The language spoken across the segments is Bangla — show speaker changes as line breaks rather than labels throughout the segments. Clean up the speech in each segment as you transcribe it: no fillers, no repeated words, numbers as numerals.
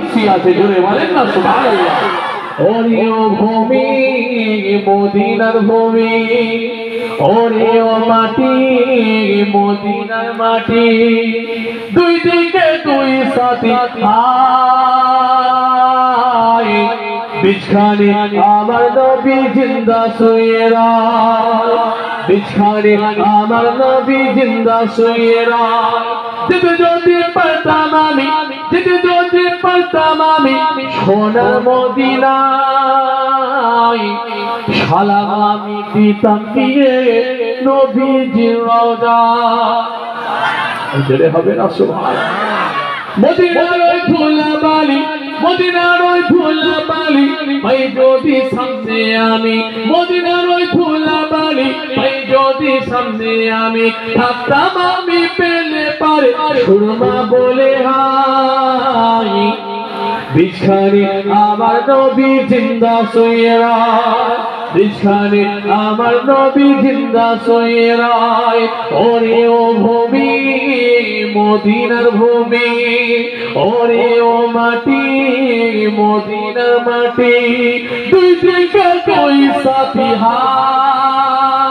সাক্ষী আছে, জোরে বলেন না সুবহানাল্লাহ। ওরে ও ভূমি মদিনার ভূমি, ওরে ও মাটি মদিনার মাটি, দুই দিকে দুই সাথী আয়, বিছখানে আমার নবী জিন্দা শুয়ে রায়, বিছখানে আমার নবী জিন্দা শুয়ে রায়। যেতে যদি পারতাম আমি, যেতে যদি পারতাম আমি সোনার মদিনায়, সালাম আমি দিতাম গিয়ে নবীজির রওজায়। জোরে হবে না সুবহানাল্লাহ। মদিনার ওই ধুলাবালি, মদিনার ওই ধুলাবালি, ভাই যদি সামনে আমি, মদিনার ওই ধুলাবালি, ভাই যদি সামনে আমি থাকতাম, আমি পেলে পারে সুরমা বলে হাই, বিছখানে আমার নবী জিন্দা শুয়ে রায়, বিছখানে আমার নবী জিন্দা শুয়ে রায়। ওরে ও ভূমি মদিনার ভূমি, ওরে ও মাটি মদিনার মাটি, দুই দিকে দুই সাথী হায়,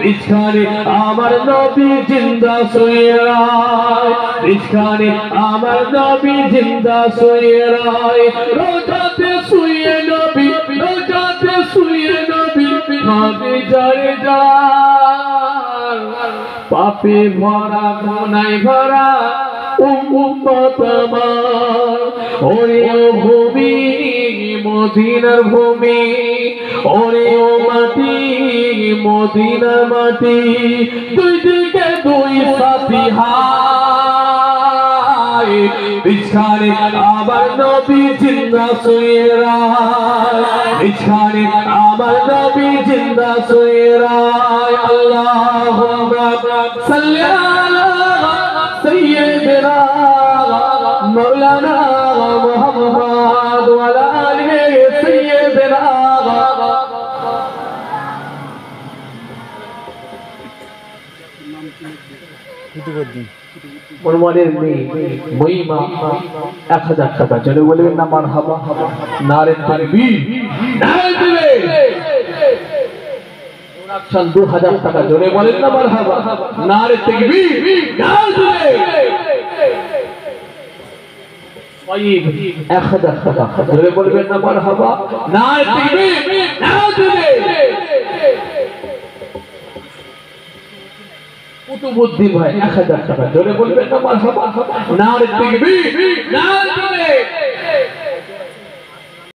বিছখানে আমার নবী জিন্দা শুয়ে রায়, বিছখানে আমার নবী জিন্দা শুয়ে রায়। রোজাতে শুয়ে নবী, রোজাতে শুয়ে নবী, কাঁদে যারে যার, পাপে ভরা গুনায় ভরা উম্মত আমার। ওরে ও ভূমি মদিনার ভূমি, ওরে ও মাটি মদিনার মাটি, দুই দিকে দুই সাথী হায়, বিছখানে আমার নবী জিন্দা শুয়ে রায়, বিছখানে আমার নবী জিন্দা শুয়ে রায়। আল্লাহুম্মা সাল্লি আলা সাইয়্যিদিনা মাওলানা মুহাম্মদ ওয়া আলা আলিহি সাইয়্যিদিনা। মনের মেয়ে মহিমা 1000 টাকা, চলে বলবেন না মারহাবা, নারে তাকবীর, নারে তাকবীর। 2000 টাকা, জোরে বলেন না মারহাবা, নারে তাকবীর, নারে তাকবীর। 1000 টাকা, জোরে বলবেন না মারহাবা, নারে তাকবীর, নারে তাকবীর। কুতুবউদ্দিন ভাই 1000 টাকা, জোরে বলবেন না মারহাবা, নারে তাকবীর, নারে তাকবীর।